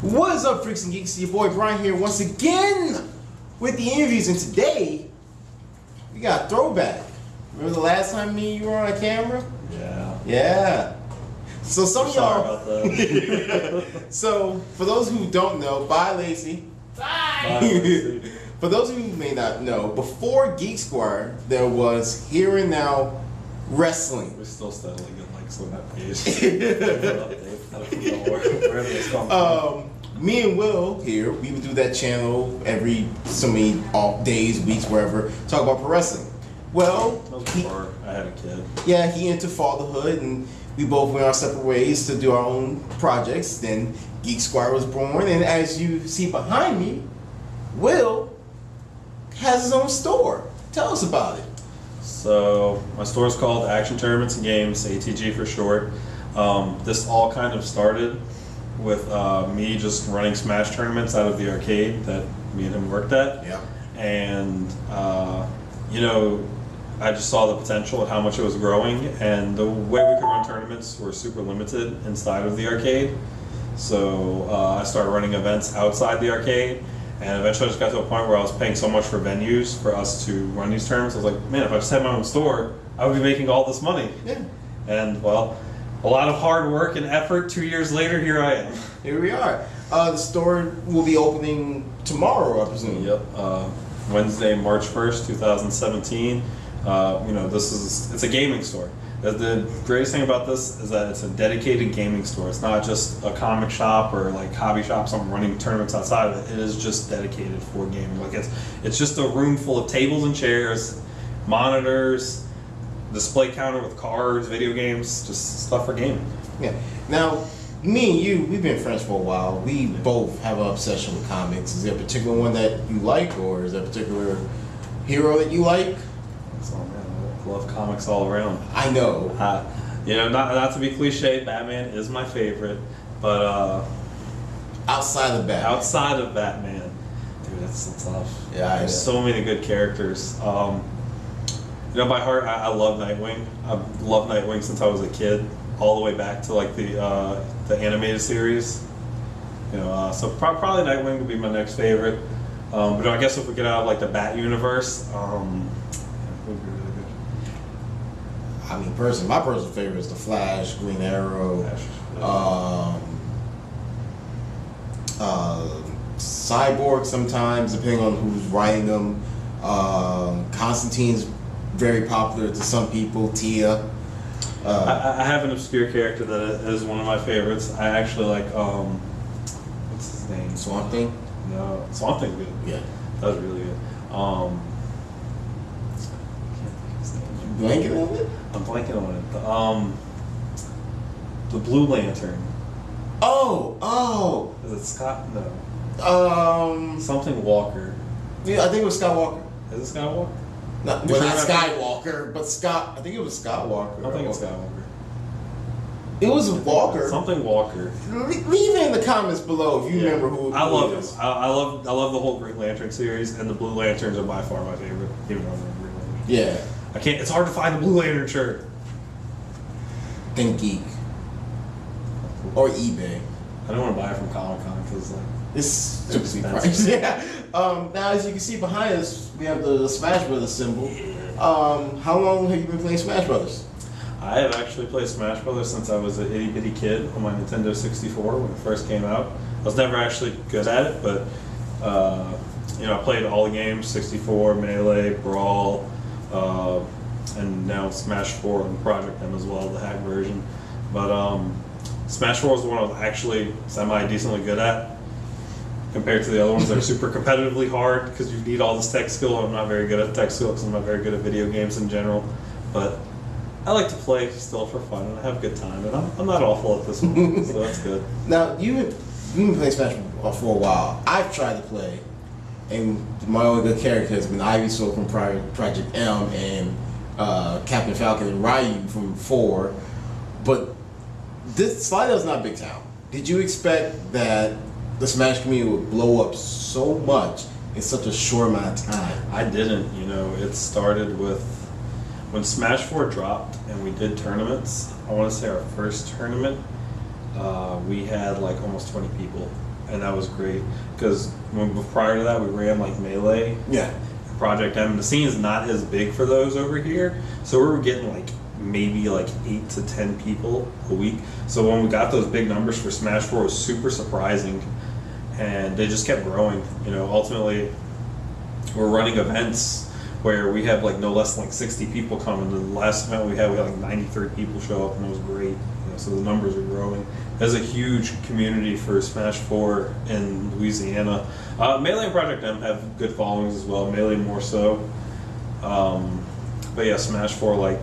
What is up, freaks and geeks? Your boy Brian here once again with the interviews, and today we got a throwback. Remember the last time me and you were on camera? Yeah. Yeah. So some of Sorry y'all. about that. So for those who don't know, bye Lacey. Bye, Lacey. For those of you who may not know, before Geek Squire, there was Here and Now Wrestling. We're still steadily getting likes on that page. Where did this come from? Me and Will here, we would do that channel every so many off days, weeks, wherever, talk about pro wrestling. Well, That was before I had a kid. yeah, he into fatherhood, and we both went our separate ways to do our own projects. Then Geek Squire was born, and as you see behind me, Will has his own store. Tell us about it. So my store is called Action Tournaments and Games, ATG for short. This all kind of started with me just running Smash tournaments out of the arcade that me and him worked at. Yeah. And I just saw the potential and how much it was growing, and the way we could run tournaments were super limited inside of the arcade. So I started running events outside the arcade, and eventually I just got to a point where I was paying so much for venues for us to run these tournaments. I was like, man, if I just had my own store, I would be making all this money. Yeah. And well, a lot of hard work and effort. 2 years later, here I am. Here we are. The store will be opening tomorrow, I presume. Yep. Wednesday, March 1st, 2017. It's a gaming store. The greatest thing about this is that it's a dedicated gaming store. It's not just a comic shop or like hobby shop, something running tournaments outside of it. It is just dedicated for gaming. Like it's just a room full of tables and chairs, monitors, display counter with cards, video games, just stuff for gaming. Yeah. Now, me and you, we've been friends for a while. We both have an obsession with comics. Is there a particular one that you like, or is there a particular hero that you like? So man, I love comics all around. I know. Not to be cliche, Batman is my favorite, but Outside of Batman. outside of Batman, dude, that's tough. Yeah, I There's know. so many good characters. By heart, I love Nightwing. I've loved Nightwing since I was a kid, all the way back to like the animated series. So probably Nightwing would be my next favorite. But I guess if we get out of like the Bat universe, it would be really good. I mean, my personal favorite is the Flash, Green Arrow, Cyborg sometimes, depending on who's writing them. Constantine's very popular to some people. Tia. I have an obscure character that is one of my favorites. I actually like, what's his name? Swamp Thing? No, Swamp Thing's good. Yeah. That was really good. I can't think of his name. Blanket on it? I'm blanking on it. The Blue Lantern. Oh! Is it Scott? No. Something Walker. Yeah, I think it was Scott Walker. Is it Scott Walker? Not Sure Skywalker, but Scott. I think it was Scott Walker. I think it's Scott Walker. It was Walker. Something Walker. Leave it in the comments below if you remember who. I love it him. is. I love the whole Green Lantern series, and the Blue Lanterns are by far my favorite. Even though I'm a Green Lantern. Yeah. I can't. It's hard to find a Blue Lantern shirt. Think Geek or eBay. I don't want to buy it from Comic Con because like It's stupidly expensive. priced. Yeah. Now, as you can see behind us, we have the Smash Brothers symbol. How long have you been playing Smash Brothers? I have actually played Smash Brothers since I was an itty bitty kid on my Nintendo 64 when it first came out. I was never actually good at it, but I played all the games: 64, Melee, Brawl, and now Smash 4 and Project M as well, the hack version. But Smash 4 was the one I was actually semi-decently good at, compared to the other ones that are super competitively hard because you need all this tech skill. I'm not very good at tech skill because I'm not very good at video games in general. But I like to play still for fun and I have a good time. And I'm not awful at this one, so that's good. Now, you've been playing Smash for a while. I've tried to play, and my only good character has been Ivy Soul from Project M and Captain Falcon and Ryu from 4. But this Slido's not Big Town. Did you expect that the Smash community would blow up so much in such a short amount of time? I didn't. It started with when Smash 4 dropped and we did tournaments. I want to say our first tournament we had like almost 20 people, and that was great because prior to that we ran like Melee, Yeah. Project M. The scene is not as big for those over here, so we were getting like maybe like 8 to 10 people a week. So when we got those big numbers for Smash 4, it was super surprising, and they just kept growing. You know, ultimately, we're running events where we have like no less than like 60 people coming. The last event we had like 93 people show up, and it was great. You know, so the numbers are growing. There's a huge community for Smash 4 in Louisiana. Melee and Project M have good followings as well. Melee more so. But yeah, Smash 4, like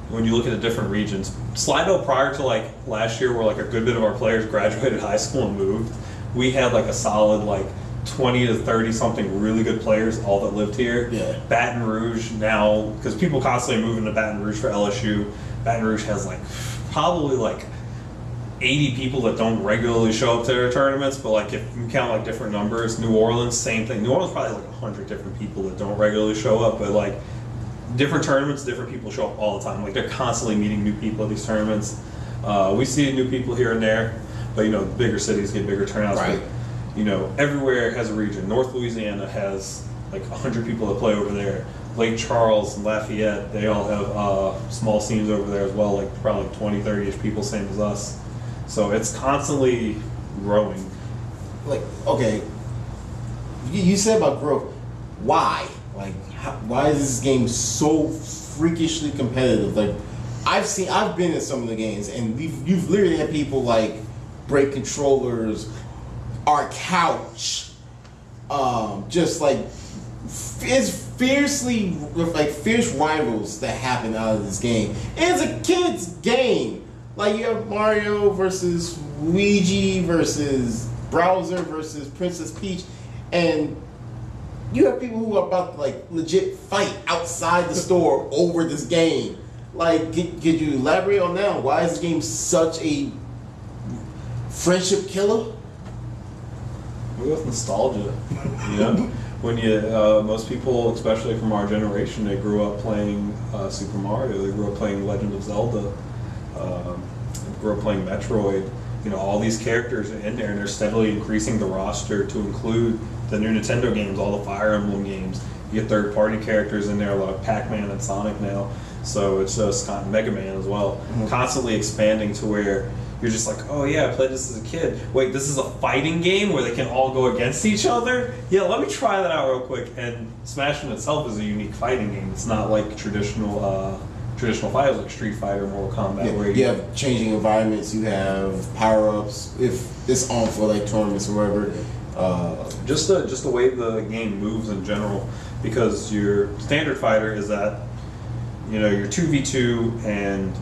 when you look at the different regions, Slidell prior to like last year, where like a good bit of our players graduated high school and moved, we had like a solid like 20 to 30 something really good players, all that lived here. Yeah. Baton Rouge now, because people constantly moving to Baton Rouge for LSU. Baton Rouge has like probably like 80 people that don't regularly show up to their tournaments, but like if you count like different numbers, New Orleans, same thing. New Orleans probably like 100 different people that don't regularly show up, but like different tournaments, different people show up all the time. Like they're constantly meeting new people at these tournaments. We see new people here and there, but you know, bigger cities get bigger turnouts. Right. But, you know, everywhere has a region. North Louisiana has like 100 people that play over there. Lake Charles and Lafayette, they all have small scenes over there as well, like probably 20, 30-ish people, same as us. So it's constantly growing. Like, okay, you said about growth. Why? Like, why is this game so freakishly competitive? Like, I've been in some of the games, and you've literally had people like break controllers, our couch, just like it's fiercely like fierce rivals that happen out of this game. And it's a kid's game. Like you have Mario versus Luigi versus Bowser versus Princess Peach, and you have people who are about to like legit fight outside the store over this game. Like, could you elaborate on that? Why is this game such a friendship killer? We go with nostalgia, you know. When you most people, especially from our generation, they grew up playing Super Mario. They grew up playing Legend of Zelda. They grew up playing Metroid. You know, all these characters are in there, and they're steadily increasing the roster to include the new Nintendo games, all the Fire Emblem games. You get third-party characters in there, a lot of Pac-Man and Sonic now. So it's just Mega Man as well, constantly expanding to where you're just like, oh yeah, I played this as a kid. Wait, this is a fighting game where they can all go against each other? Yeah, let me try that out real quick. And Smash in itself is a unique fighting game. It's not like traditional fighters like Street Fighter, Mortal Kombat. Yeah, where you have changing environments. You have power-ups if it's on for like tournaments or whatever. Just the way the game moves in general, because your standard fighter is that, you know, you're 2v2 and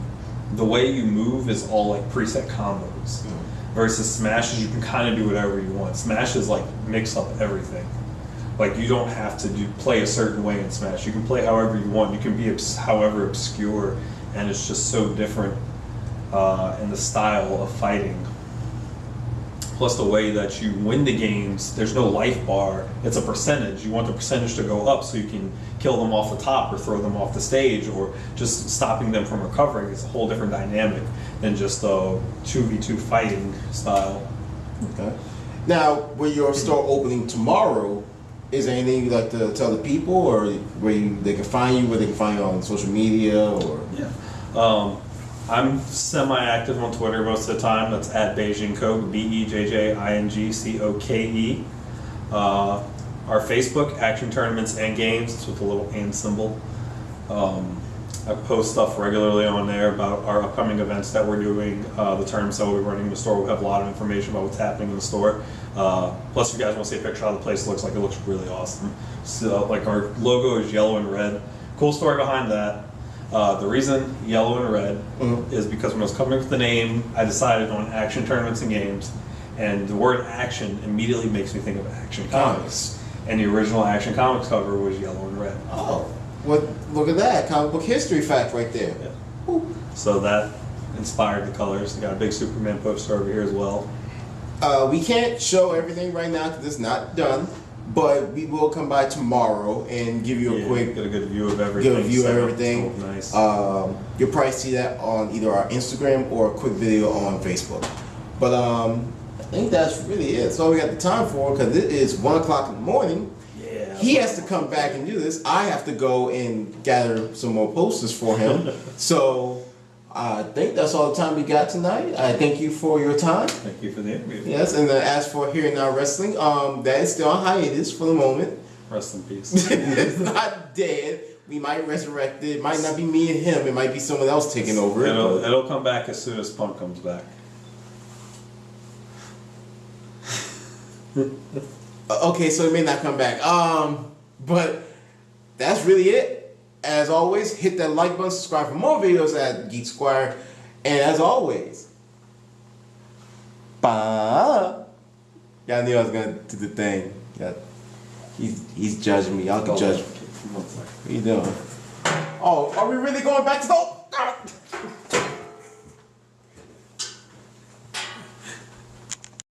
the way you move is all like preset combos. Versus Smash is you can kind of do whatever you want. Smash is like mix up everything. Like you don't have to play a certain way in Smash. You can play however you want. You can be however obscure, and it's just so different in the style of fighting. Plus the way that you win the games, there's no life bar. It's a percentage. You want the percentage to go up so you can kill them off the top or throw them off the stage, or just stopping them from recovering. It's a whole different dynamic than just a 2v2 fighting style. Okay. Now, with your store opening tomorrow, is there anything you'd like to tell the people, or where they can find you, where they can find you on social media, or? Yeah. I'm semi-active on Twitter most of the time. That's at Beijing Coke, BEJJINGCOKE. Our Facebook, Action Tournaments and Games, it's with a little and symbol. I post stuff regularly on there about our upcoming events that we're doing, the tournaments that we'll be running in the store. We have a lot of information about what's happening in the store. Plus, if you guys want to see a picture of how the place looks like, it looks really awesome. So, like, our logo is yellow and red. Cool story behind that. The reason yellow and red is because when I was coming up with the name, I decided on Action Tournaments and Games, and the word action immediately makes me think of Action Comics. And the original Action Comics cover was yellow and red. Oh, well, look at that. Comic book history fact right there. Yeah. So that inspired the colors. They got a big Superman poster over here as well. We can't show everything right now because it's not done, but we will come by tomorrow and give you a quick, get a good view of everything. Get a view of everything. Nice. You'll probably see that on either our Instagram or a quick video on Facebook. But I think that's really it. So we got the time for because it is 1 o'clock in the morning. Yeah. He has to come back and do this. I have to go and gather some more posters for him. So I think that's all the time we got tonight. I thank you for your time. Thank you for the interview. Yes, and as for Here Now Wrestling, that is still on hiatus for the moment. Rest in peace. It's not dead. We might resurrect it. It might not be me and him. It might be someone else taking over it. It'll come back as soon as Punk comes back. Okay, so it may not come back. But that's really it. As always, hit that like button, subscribe for more videos at Geek Squire. And as always, bye. Y'all knew I was gonna do the thing. Yeah. He's judging me. Y'all can judge me. What you doing? Oh, are we really going back to the...